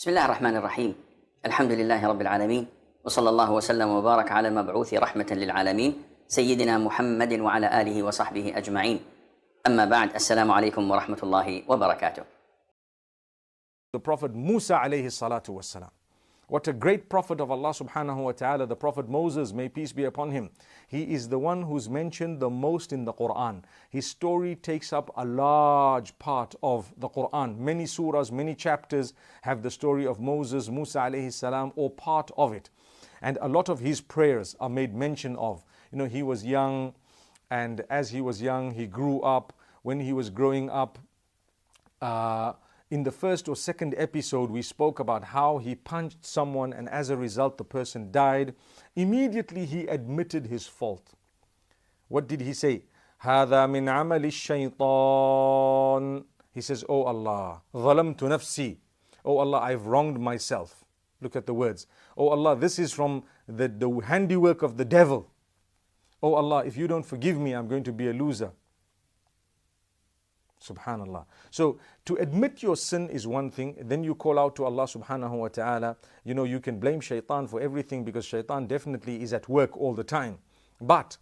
بسم الله الرحمن الرحيم. الحمد لله رب العالمين، وصلى الله وسلم وبارك على المبعوث رحمة للعالمين سيدنا محمد وعلى آله وصحبه أجمعين. أما بعد، السلام عليكم ورحمة الله وبركاته. The Prophet Musa alayhi salatu wassalam. What a great prophet of Allah subhanahu wa ta'ala, the Prophet Moses, may peace be upon him. He is the one who's mentioned the most in the Quran. His story takes up a large part of the Quran. Many surahs, many chapters have the story of Moses, Musa alayhi salam, or part of it. And a lot of his prayers are made mention of. You know, he was young, and as he was young, he grew up. When he was growing up, in the first or second episode, we spoke about how he punched someone and as a result the person died. Immediately he admitted his fault. What did he say? هَذَا مِنْ عَمَلِ الشَّيْطَانِ. He says, Oh Allah, ظَلَمْتُ نَفْسِي. Oh Allah, I've wronged myself. Look at the words. Oh Allah, this is from the handiwork of the devil. Oh Allah, if you don't forgive me, I'm going to be a loser. Subhanallah. So to admit your sin is one thing. Then you call out to Allah subhanahu wa ta'ala. You know, you can blame shaitan for everything because shaitan definitely is at work all the time. But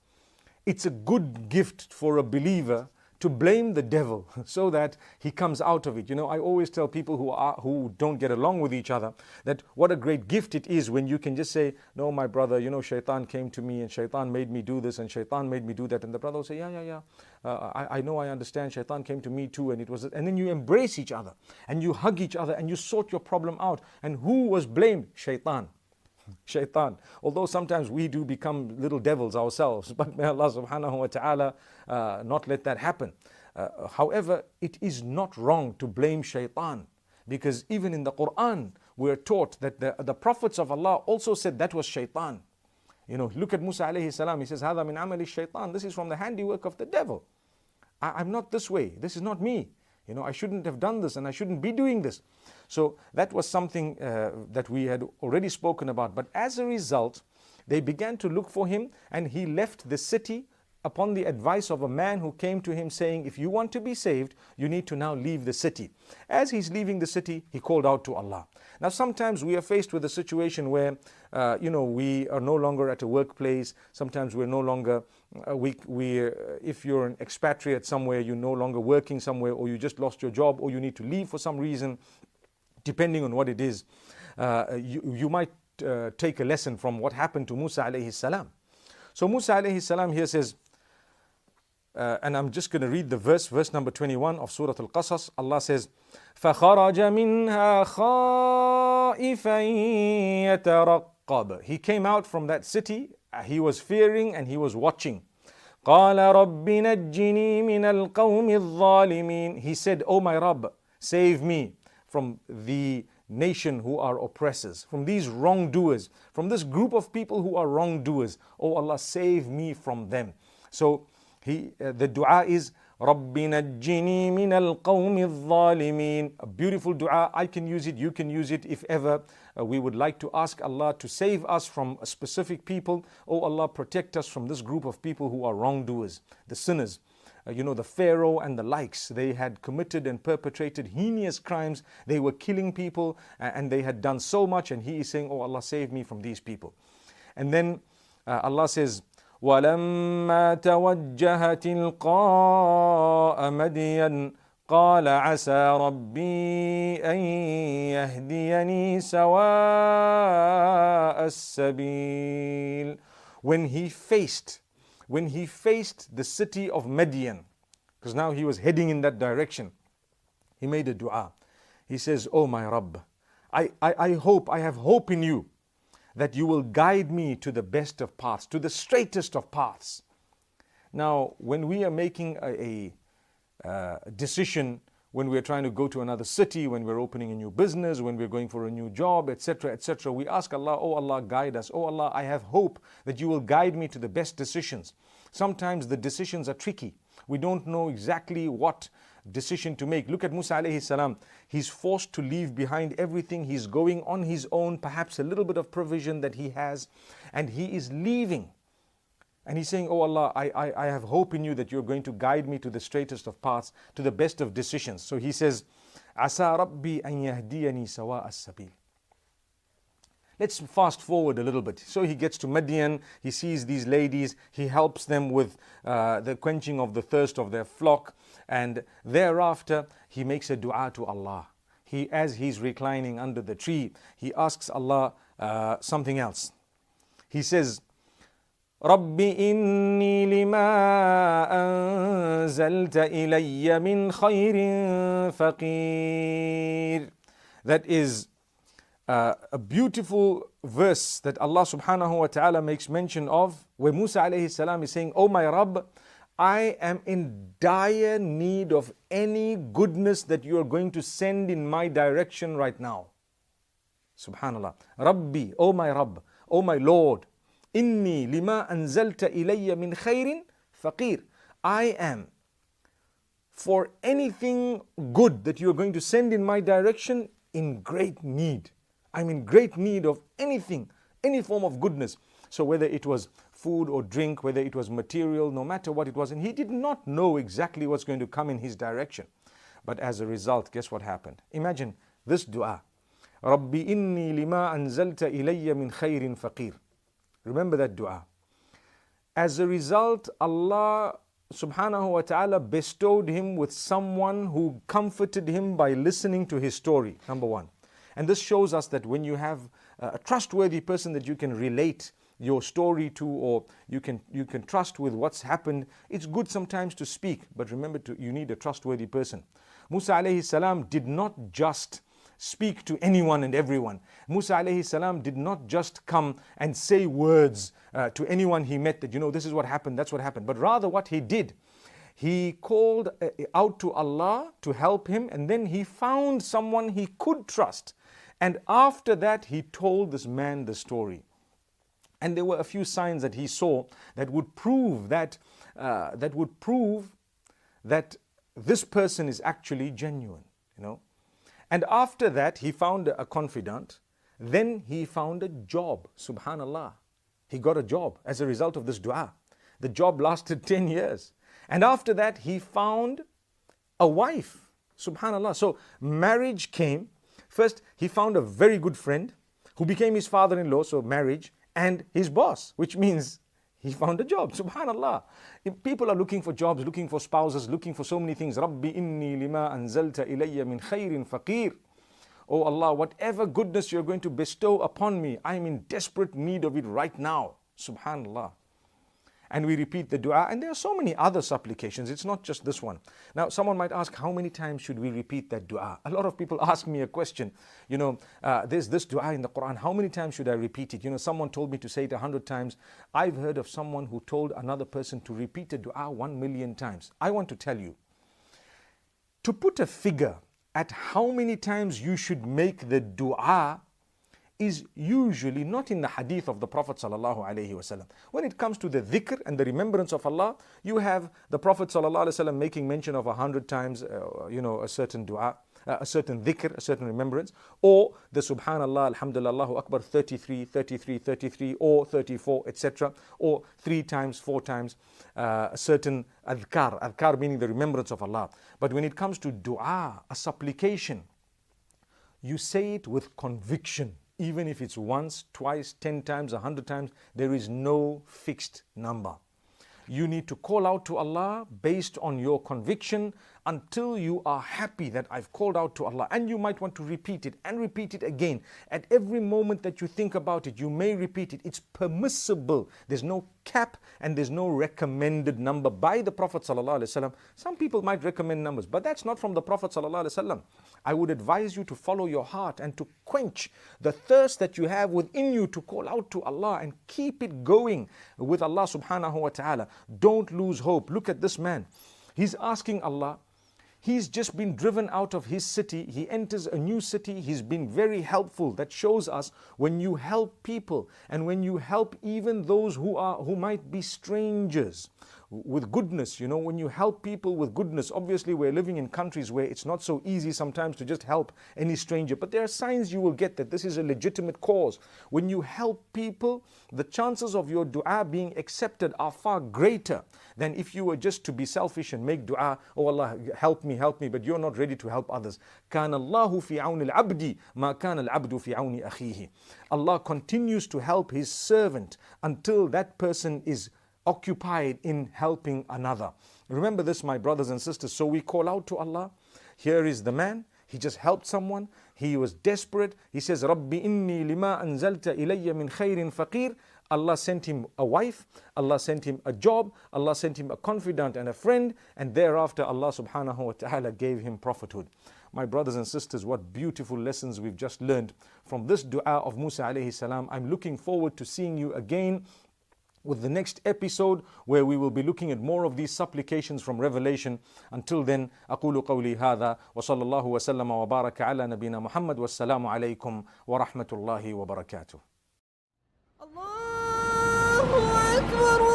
it's a good gift for a believer to blame the devil so that he comes out of it. You know, I always tell people who don't get along with each other that what a great gift it is when you can just say, no, my brother, you know, shaitan came to me and shaitan made me do this and shaitan made me do that. And the brother will say, yeah. I know, I understand. Shaitan came to me too, and then you embrace each other and you hug each other and you sort your problem out. And who was blamed? Shaitan. Although sometimes we do become little devils ourselves, but may Allah subhanahu wa ta'ala not let that happen. However, it is not wrong to blame shaitan, because even in the Quran we're taught that the prophets of Allah also said that was shaitan. You know, look at Musa alayhi salam. He says, هَذَا مِنْ عَمَلِ الشَّيْطَانِ. This is from the handiwork of the devil. I'm not this way. This is not me. You know, I shouldn't have done this and I shouldn't be doing this. So that was something that we had already spoken about. But as a result, they began to look for him, and he left the city upon the advice of a man who came to him saying, if you want to be saved, you need to now leave the city. As he's leaving the city, he called out to Allah. Now sometimes we are faced with a situation where, we are no longer at a workplace. Sometimes we're no longer, if you're an expatriate somewhere, you're no longer working somewhere, or you just lost your job, or you need to leave for some reason, depending on what it is. You might take a lesson from what happened to Musa alayhi salam. So Musa alayhi salam here says, and I'm just going to read the verse number 21 of Surah Al-Qasas. Allah says, فَخَرَجَ مِنْهَا خَائِفًا يَتَرَقَّبُ. He came out from that city, he was fearing and he was watching. قَالَ رَبِّ نَجِّنِي مِنَ الْقَوْمِ الظَّالِمِينَ. He said, Oh my Rabb, save me from the nation who are oppressors, from these wrongdoers, from this group of people who are wrongdoers. Oh Allah, save me from them. So the dua is رَبِّ نَجِّنِي مِنَ الْقَوْمِ الظَّالِمِينَ. A beautiful dua. I can use it, you can use it if ever we would like to ask Allah to save us from a specific people. Oh Allah, protect us from this group of people who are wrongdoers, the sinners. The Pharaoh and the likes, they had committed and perpetrated heinous crimes. They were killing people and they had done so much, and he is saying, oh Allah, save me from these people. And then Allah says, وَلَمَّا تَوَجَّهَ تِلْقَاءَ مَدْيَنَ قَالَ عَسَى رَبِّي أَن يَهْدِيَنِي سَوَاءَ السَّبِيلِ. When he faced the city of Midian, because now he was heading in that direction, he made a dua. He says, oh my Rabb, I have hope in you that you will guide me to the best of paths, to the straightest of paths. Now, when we are making a decision, when we're trying to go to another city, when we're opening a new business, when we're going for a new job, etc., we ask Allah, oh Allah, guide us. Oh Allah, I have hope that you will guide me to the best decisions. Sometimes the decisions are tricky. We don't know exactly what decision to make. Look at Musa alayhi salam. He's forced to leave behind everything. He's going on his own, perhaps a little bit of provision that he has, and he is leaving. And he's saying, oh Allah, I have hope in you that you're going to guide me to the straightest of paths, to the best of decisions. So he says, عسى ربي أن يهديني سواء السبيل. Let's fast forward a little bit. So he gets to Madian, he sees these ladies, he helps them with the quenching of the thirst of their flock, and thereafter he makes a dua to Allah. As he's reclining under the tree, he asks Allah something else. He says, رَبِّ إِنِّي لِمَا أَنزَلْتَ إِلَيَّ مِنْ خَيْرٍ فَقِيرٌ. That is a beautiful verse that Allah subhanahu wa ta'ala makes mention of, where Musa alayhi salam is saying, "Oh my Rabb, I am in dire need of any goodness that you are going to send in my direction right now." Subhanallah. Rabbi, oh my Rabb, oh my Lord, inni lima anzalta ilayya min khairin faqir. I am, for anything good that you are going to send in my direction, in great need. I'm in great need of anything, any form of goodness. So whether it was food or drink, whether it was material, no matter what it was, and he did not know exactly what's going to come in his direction. But as a result, guess what happened? Imagine this dua. Rabbi inni lima anzalta ilayya min khairin faqir. Remember that dua. As a result, Allah subhanahu wa ta'ala bestowed him with someone who comforted him by listening to his story, number one. And this shows us that when you have a trustworthy person that you can relate your story to, or you can trust with what's happened, it's good sometimes to speak, but remember, you need a trustworthy person. Musa alayhi salam did not just speak to anyone and everyone. Musa alayhi salam did not just come and say words to anyone he met that, this is what happened, that's what happened. But rather what he did, he called out to Allah to help him, and then he found someone he could trust. And after that, he told this man the story. And there were a few signs that he saw that would prove that this person is actually genuine, And after that, he found a confidant. Then he found a job. Subhanallah. He got a job as a result of this dua. The job lasted 10 years. And after that, he found a wife. Subhanallah. So marriage came. First, he found a very good friend who became his father-in-law, so marriage, and his boss, which means he found a job. Subhanallah. If people are looking for jobs, looking for spouses, looking for so many things. Rabbi inni lima anzalta ilayya min khairin faqir. Oh Allah, whatever goodness you're going to bestow upon me, I'm in desperate need of it right now. Subhanallah. And we repeat the dua, and there are so many other supplications. It's not just this one. Now, someone might ask, how many times should we repeat that dua? A lot of people ask me a question. There's this dua in the Quran. How many times should I repeat it? Someone told me to say it 100 times. I've heard of someone who told another person to repeat a dua 1 million times. I want to tell you, to put a figure at how many times you should make the dua is usually not in the hadith of the Prophet ﷺ. When it comes to the dhikr and the remembrance of Allah, you have the Prophet ﷺ making mention of 100 times, a certain dua, a certain dhikr, a certain remembrance, or the Subhanallah, Alhamdulillah, Allahu Akbar 33, 33, 33, or 34, etc., or 3 times, 4 times, a certain adhkar meaning the remembrance of Allah. But when it comes to dua, a supplication, you say it with conviction. Even if it's once, twice, 10 times, 100 times, there is no fixed number. You need to call out to Allah based on your conviction until you are happy that I've called out to Allah. And you might want to repeat it and repeat it again. At every moment that you think about it, you may repeat it. It's permissible. There's no cap and there's no recommended number by the Prophet ﷺ. Some people might recommend numbers, but that's not from the Prophet ﷺ. I would advise you to follow your heart and to quench the thirst that you have within you to call out to Allah and keep it going with Allah subhanahu wa ta'ala. Don't lose hope. Look at this man. He's asking Allah. He's just been driven out of his city. He enters a new city. He's been very helpful. That shows us when you help people and when you help even those who might be strangers, with goodness. You know, when you help people with goodness, obviously we're living in countries where it's not so easy sometimes to just help any stranger, but there are signs you will get that this is a legitimate cause. When you help people, the chances of your dua being accepted are far greater than if you were just to be selfish and make dua, oh Allah, help me, but you're not ready to help others. كان الله في عون العبد ما كان العبد في عون أخيه. Allah continues to help His servant until that person is occupied in helping another. Remember this, my brothers and sisters. So we call out to Allah. Here is the man. He just helped someone. He was desperate. He says, Rabbi inni lima anzalta ilayya min khairin faqir. Allah sent him a wife. Allah sent him a job. Allah sent him a confidant and a friend. And thereafter Allah subhanahu wa ta'ala gave him prophethood. My brothers and sisters, what beautiful lessons we've just learned from this dua of Musa alayhi salam. I'm looking forward to seeing you again with the next episode, where we will be looking at more of these supplications from Revelation. Until then, أقول قولي هذا وصلى الله وسلم وبارك على نبينا محمد والسلام عليكم ورحمة الله وبركاته. الله أكبر.